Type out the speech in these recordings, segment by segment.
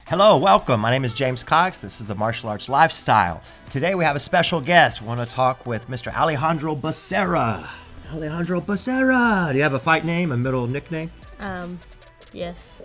Hello, welcome. My name is James Cox. This is the Martial Arts Lifestyle. Today we have a special guest. We want to talk with Mr. Alejandro Becerra. Alejandro Becerra. Do you have a fight name, a middle nickname? Yes.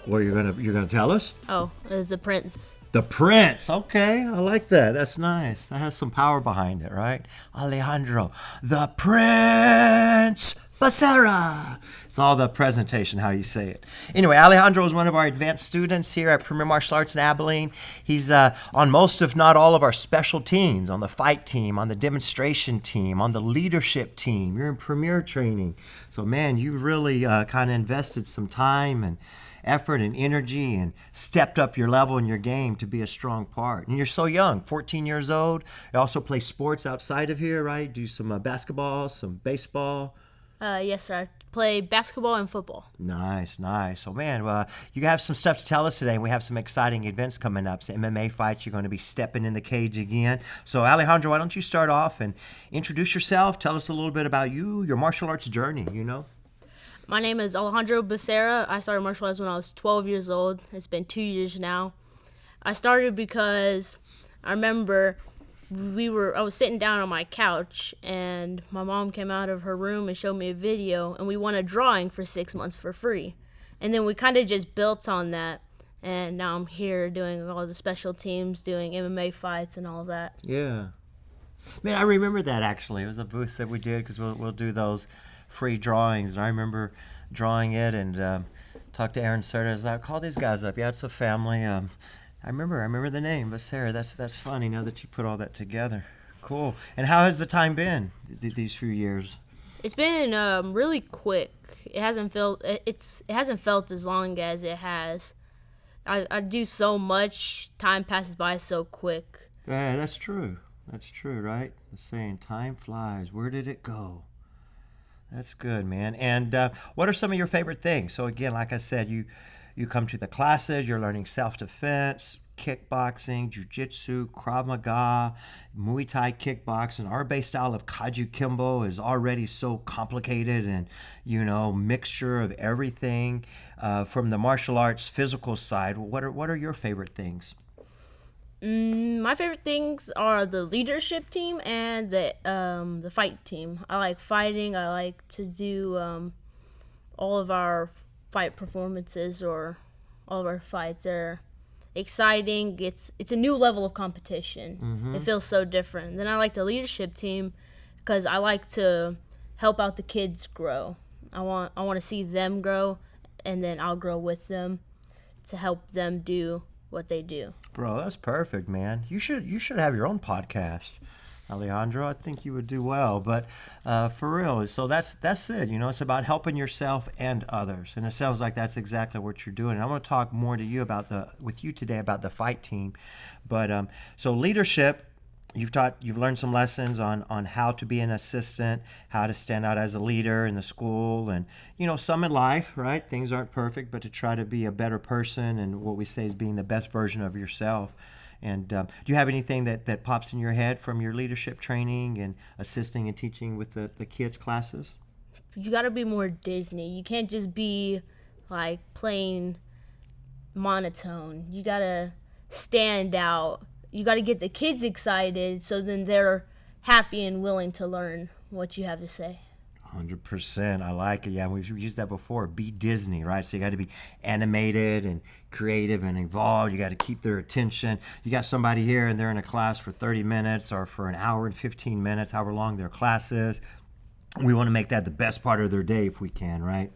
What you're gonna tell us? Oh, it's the Prince. The Prince. Okay, I like that. That's nice. That has some power behind it, right? Alejandro, the Prince Becerra. It's all the presentation, how you say it. Anyway, Alejandro is one of our advanced students here at Premier Martial Arts in Abilene. He's on most, if not all, of our special teams, on the fight team, on the demonstration team, on the leadership team. You're in Premier training. So, man, you really kind of invested some time and effort and energy and stepped up your level in your game to be a strong part. And you're so young, 14 years old. You also play sports outside of here, right? Do some basketball, some baseball. Yes, sir. I play basketball and football. Nice, nice. So, man, you have some stuff to tell us today. We have some exciting events coming up. Some MMA fights. You're going to be stepping in the cage again. So, Alejandro, why don't you start off and introduce yourself? Tell us a little bit about you, your martial arts journey, My name is Alejandro Becerra. I started martial arts when I was 12 years old. It's been 2 years now. I started because I remember I was sitting down on my couch and my mom came out of her room and showed me a video and we won a drawing for 6 months for free. And then we kind of just built on that. And now I'm here doing all the special teams, doing MMA fights and all of that. Yeah. Man, I remember that actually. It was a booth that we did because we'll do those free drawings. And I remember drawing it and talked to Aaron Serta. I was like, call these guys up. Yeah, it's a family. I remember the name, but Sarah, that's funny now that you put all that together. Cool. And how has the time been these few years? It's been really quick. It hasn't felt as long as it has. I do so much. Time passes by so quick. Yeah, that's true. That's true, right? The saying, time flies. Where did it go? That's good, man. And what are some of your favorite things? So again, like I said, you come to the classes, you're learning self-defense, kickboxing, jiu-jitsu, Krav Maga, Muay Thai kickboxing. Our base style of Kajukembo is already so complicated and, mixture of everything. From the martial arts physical side, what are your favorite things? My favorite things are the leadership team and the fight team. I like fighting. I like to do all of our fight performances or all of our fights are exciting. It's a new level of competition. Mm-hmm. It feels so different. Then I like the leadership team because I like to help out the kids grow. I want to see them grow, and then I'll grow with them to help them do what they do. Bro, that's perfect, man. You should have your own podcast, Alejandro. I think you would do well. But for real, so that's it. It's about helping yourself and others, and it sounds like that's exactly what you're doing. And I want to talk more to you with you today about the fight team. But so leadership. You've learned some lessons on how to be an assistant, how to stand out as a leader in the school, and some in life, right? Things aren't perfect, but to try to be a better person, and what we say is being the best version of yourself. And do you have anything that pops in your head from your leadership training and assisting and teaching with the kids' classes? You got to be more Disney. You can't just be like plain monotone. You got to stand out. You got to get the kids excited so then they're happy and willing to learn what you have to say. 100%. I like it. Yeah, we've used that before. Be Disney, right? So you got to be animated and creative and involved. You got to keep their attention. You got somebody here and they're in a class for 30 minutes or for an hour and 15 minutes, however long their class is. We want to make that the best part of their day if we can, right?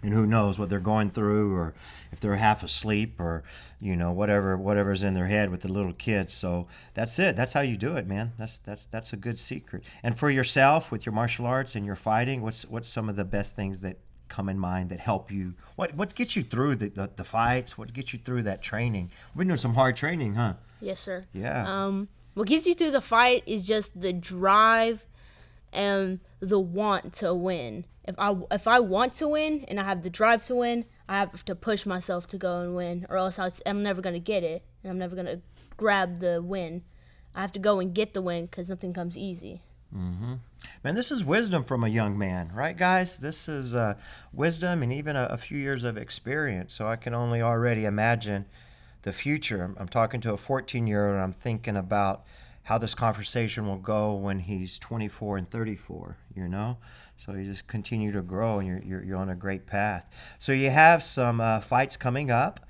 And who knows what they're going through, or if they're half asleep, or whatever's in their head with the little kids. So that's it. That's how you do it, man. That's a good secret. And for yourself, with your martial arts and your fighting, what's some of the best things that come in mind that help you? What gets you through the fights? What gets you through that training? We're doing some hard training, huh? Yes, sir. Yeah. What gets you through the fight is just the drive and the want to win. If I want to win and I have the drive to win, I have to push myself to go and win, or else I'm never going to get it, and I'm never going to grab the win. I have to go and get the win because nothing comes easy. Mm-hmm. Man, this is wisdom from a young man, right, guys? This is wisdom and even a few years of experience. So I can only already imagine the future. I'm talking to a 14-year-old, and I'm thinking about how this conversation will go when he's 24 and 34, you know? So you just continue to grow, and you're on a great path. So you have some fights coming up.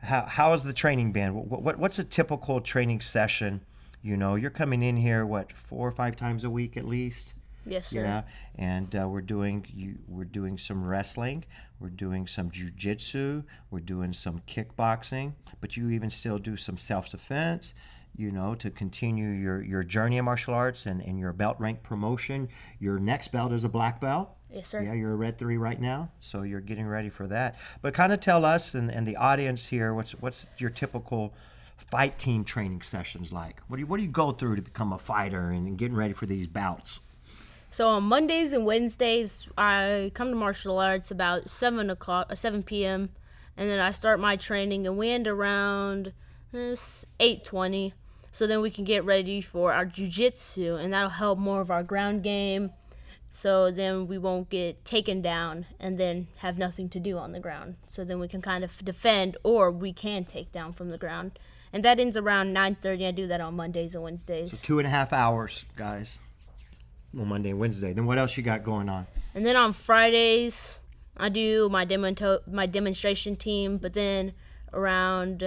How has the training been? What's a typical training session? You know, you're coming in here, 4 or 5 times a week at least? Yes, sir. Yeah, and we're doing some wrestling, we're doing some jiu-jitsu, we're doing some kickboxing, but you even still do some self-defense, you know, to continue your journey in martial arts and your belt rank promotion. Your next belt is a black belt. Yes, sir. Yeah, you're a red 3 right now, so you're getting ready for that. But kind of tell us and the audience here, what's your typical fight team training sessions like? What do you go through to become a fighter and getting ready for these bouts? So on Mondays and Wednesdays, I come to martial arts about 7 p.m., and then I start my training, and we end around 8:20. So then we can get ready for our jiu-jitsu, and that'll help more of our ground game. So then we won't get taken down and then have nothing to do on the ground. So then we can kind of defend, or we can take down from the ground. And that ends around 9:30. I do that on Mondays and Wednesdays. So 2.5 hours, guys. On Monday and Wednesday. Then what else you got going on? And then on Fridays, I do my demonstration team. But then around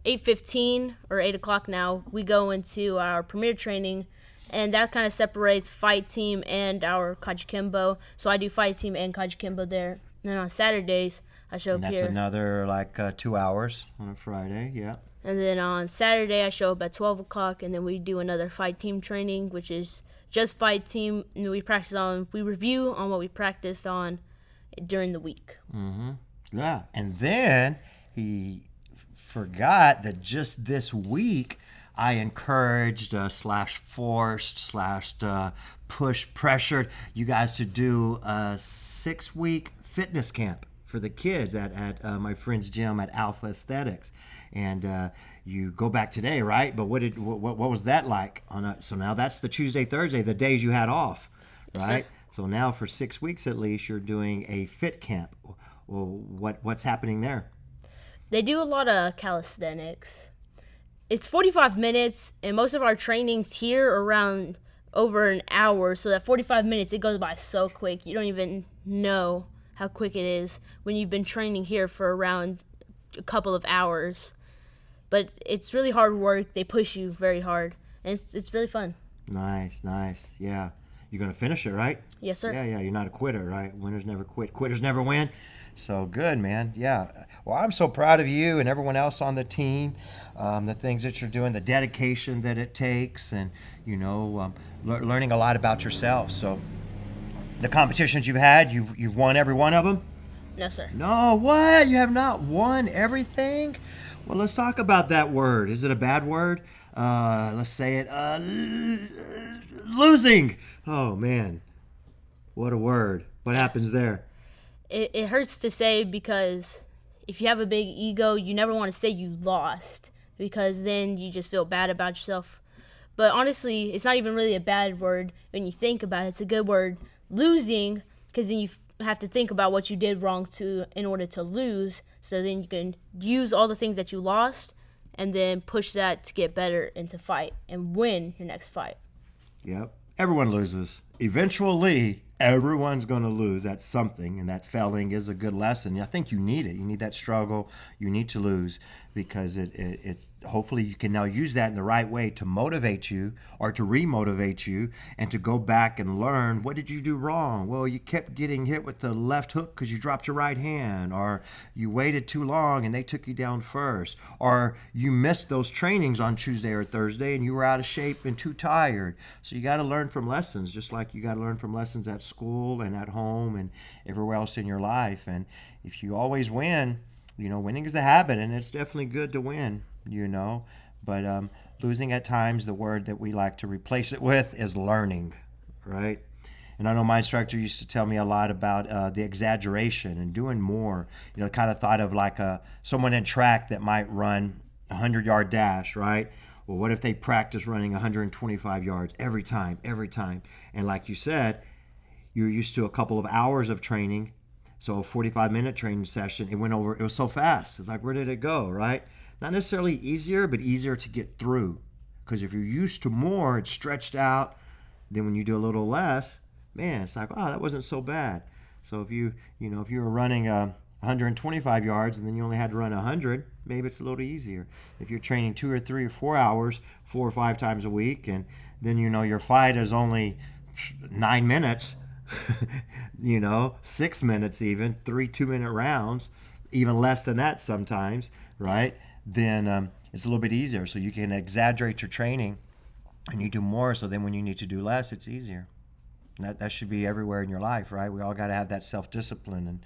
8:15 or 8 o'clock now, we go into our premier training. And that kind of separates fight team and our Kajukembo. So I do fight team and Kajukembo there. And then on Saturdays, I show up here. That's another 2 hours on a Friday, yeah. And then on Saturday, I show up at 12 o'clock. And then we do another fight team training, which is just fight team, and we review on what we practiced on during the week. Mm-hmm. Yeah, and then he forgot that just this week I encouraged / forced / push pressured you guys to do a 6-week fitness camp for the kids at my friend's gym at Alpha Aesthetics, and you go back today, right? But what was that like? So now that's the Tuesday, Thursday, the days you had off, right? Yes, so now for 6 weeks at least, you're doing a fit camp. Well, what's happening there? They do a lot of calisthenics. It's 45 minutes, and most of our trainings here are around over an hour. So that 45 minutes, it goes by so quick. You don't even know how quick it is when you've been training here for around a couple of hours. But it's really hard work. They push you very hard, and it's really fun. Nice. Yeah. You're going to finish it, right? Yes, sir. Yeah. You're not a quitter, right? Winners never quit. Quitters never win. So good, man. Yeah. Well, I'm so proud of you and everyone else on the team, the things that you're doing, the dedication that it takes, and, learning a lot about yourself. So the competitions you've had, you've won every one of them? No, sir. No, what? You have not won everything? Well, let's talk about that word. Is it a bad word? Let's say it. Losing. Oh, man. What a word. What happens there? It hurts to say, because if you have a big ego, you never want to say you lost, because then you just feel bad about yourself. But honestly, it's not even really a bad word when you think about it. It's a good word. Losing, because then you have to think about what you did wrong in order to lose. So then you can use all the things that you lost and then push that to get better into fight and win your next fight. Yep. Everyone loses. Eventually, everyone's going to lose at something, and that failing is a good lesson. I think you need it. You need that struggle. You need to lose, because it hopefully you can now use that in the right way to motivate you or to remotivate you and to go back and learn, what did you do wrong? Well, you kept getting hit with the left hook because you dropped your right hand, or you waited too long and they took you down first, or you missed those trainings on Tuesday or Thursday and you were out of shape and too tired. So you got to learn from lessons, just like you got to learn from lessons at school and at home and everywhere else in your life. And if you always win, winning is a habit, and it's definitely good to win, but losing at times, the word that we like to replace it with is learning, right? And I know my instructor used to tell me a lot about the exaggeration and doing more. Kind of thought of like someone in track that might run a 100-yard dash, right? Well, what if they practice running 125 yards every time? And like you said, you're used to a couple of hours of training. So a 45-minute training session, it was so fast. It's like, where did it go, right? not necessarily easier, but easier to get through. Because if you're used to more, it's stretched out. Then when you do a little less, man, it's like, oh, that wasn't so bad. So if you were running 125 yards and then you only had to run 100, maybe it's a little easier. If you're training 2 or 3 or 4 hours, 4 or 5 times a week, and then your fight is only 9 minutes, 6 minutes even, 3 2-minute rounds, even less than that sometimes, right? Then it's a little bit easier. So you can exaggerate your training and you do more, so then when you need to do less, it's easier. That should be everywhere in your life, right? We all got to have that self-discipline and,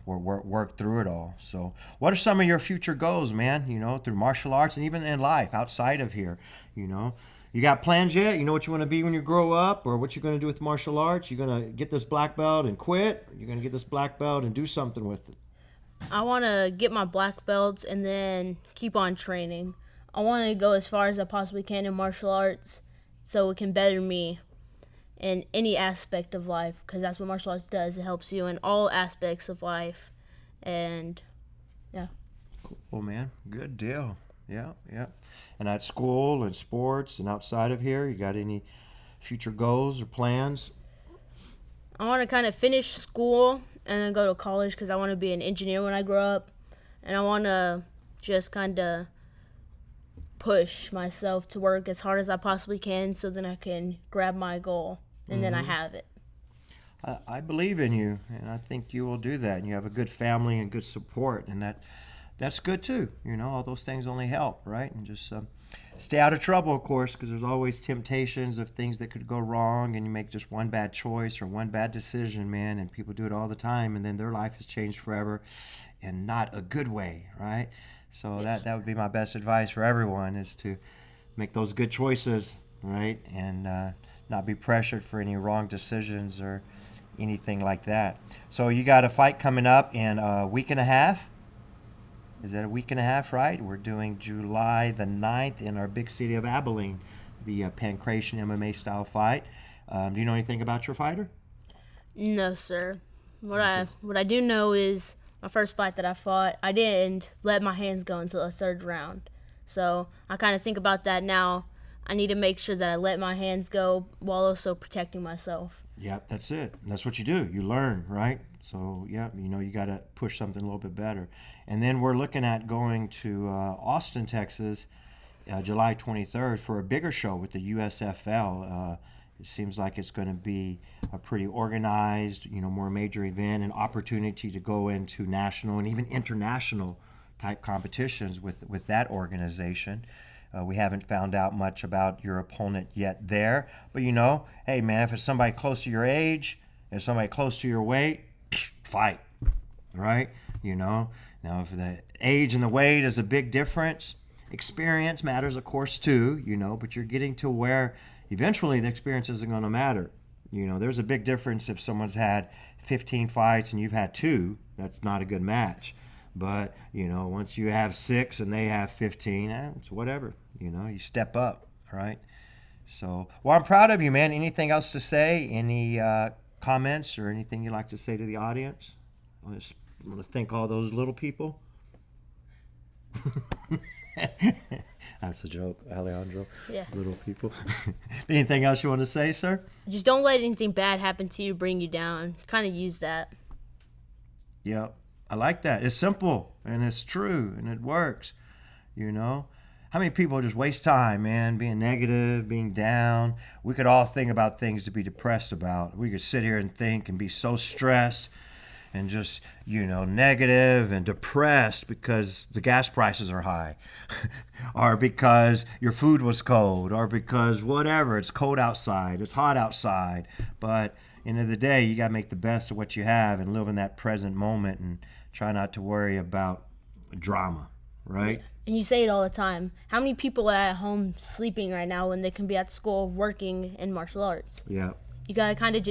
work through it all. So what are some of your future goals, man, through martial arts and even in life outside of here, You got plans yet? You know what you want to be when you grow up, or what you're going to do with martial arts? You're going to get this black belt and quit? You're going to get this black belt and do something with it? I want to get my black belts and then keep on training. I want to go as far as I possibly can in martial arts so it can better me in any aspect of life, because that's what martial arts does. It helps you in all aspects of life. And yeah. Cool, man. Good deal. Yeah. And at school and sports and outside of here, you got any future goals or plans? I want to kind of finish school and then go to college because I want to be an engineer when I grow up. And I want to just kind of push myself to work as hard as I possibly can so then I can grab my goal and then I have it. I believe in you, and I think you will do that. And you have a good family and good support, and that's good too. All those things only help, right? And just stay out of trouble, of course, because there's always temptations of things that could go wrong, and you make just one bad choice or one bad decision, man, and people do it all the time, and then their life has changed forever, and not a good way, right? So that would be my best advice for everyone, is to make those good choices, right? And not be pressured for any wrong decisions or anything like that. So you got a fight coming up in a week and a half. Is that a week and a half, right? We're doing July the 9th in our big city of Abilene, the Pankration MMA style fight. Do you know anything about your fighter? No, sir. What I do know is my first fight that I fought, I didn't let my hands go until the 3rd round. So I kind of think about that now. I need to make sure that I let my hands go while also protecting myself. Yep, that's it. That's what you do. You learn, right? So, yeah, you got to push something a little bit better. And then we're looking at going to Austin, Texas, July 23rd for a bigger show with the USFL. It seems like it's going to be a pretty organized, more major event, an opportunity to go into national and even international type competitions with that organization. We haven't found out much about your opponent yet there. But, hey, man, if it's somebody close to your age, if somebody close to your weight, fight, right? Now, if the age and the weight is a big difference, experience matters, of course, too, but you're getting to where eventually the experience isn't going to matter. There's a big difference if someone's had 15 fights and you've had 2. That's not a good match. But, once you have 6 and they have 15, it's whatever. You step up, right? So, well, I'm proud of you, man. Anything else to say? Any comments or anything you'd like to say to the audience? I want to thank all those little people. That's a joke, Alejandro. Yeah. Little people. Anything else you want to say, sir? Just don't let anything bad happen to you, bring you down. Kind of use that. Yeah, I like that. It's simple, and it's true, and it works, How many people just waste time, man, being negative, being down? We could all think about things to be depressed about. We could sit here and think and be so stressed and just, negative and depressed because the gas prices are high or because your food was cold or because whatever, it's cold outside, it's hot outside. But end of the day, you got to make the best of what you have and live in that present moment and try not to worry about drama, right? And you say it all the time. How many people are at home sleeping right now when they can be at school working in martial arts? Yeah. You got to kind of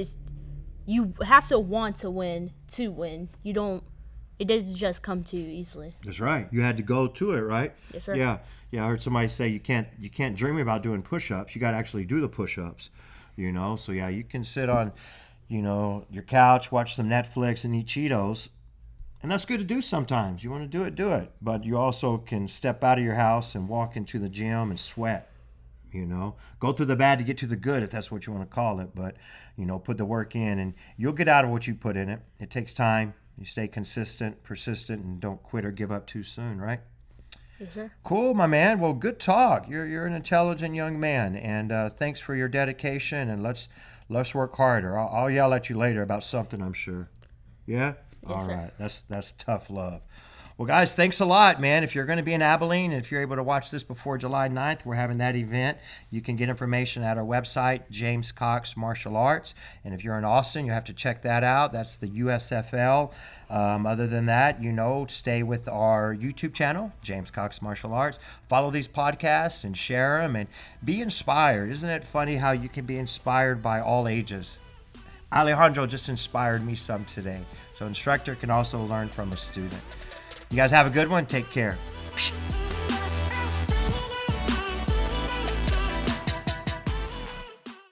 you have to want to win to win. It doesn't just come to you easily. That's right. You had to go to it, right? Yes, sir. Yeah. I heard somebody say you can't dream about doing push-ups. You got to actually do the push-ups, So, yeah, you can sit on, your couch, watch some Netflix and eat Cheetos And that's good to do sometimes. You want to do it. But you also can step out of your house and walk into the gym and sweat. Go through the bad to get to the good, if that's what you want to call it. But, put the work in and you'll get out of what you put in it. It takes time. You stay consistent, persistent, and don't quit or give up too soon, right? Yes, sir. Cool, my man. Well, good talk. You're an intelligent young man, and thanks for your dedication, and let's work harder. I'll yell at you later about something, I'm sure. Yeah? Yes, All sir. right. That's tough love. Well, guys, thanks a lot, man. If you're going to be in Abilene, and if you're able to watch this before July 9th, we're having that event. You can get information at our website, James Cox Martial Arts. And if you're in Austin, you have to check that out. That's the USFL. Other than that, stay with our YouTube channel, James Cox Martial Arts. Follow these podcasts and share them and be inspired. Isn't it funny how you can be inspired by all ages? Alejandro just inspired me some today. So instructor can also learn from a student. You guys have a good one. Take care.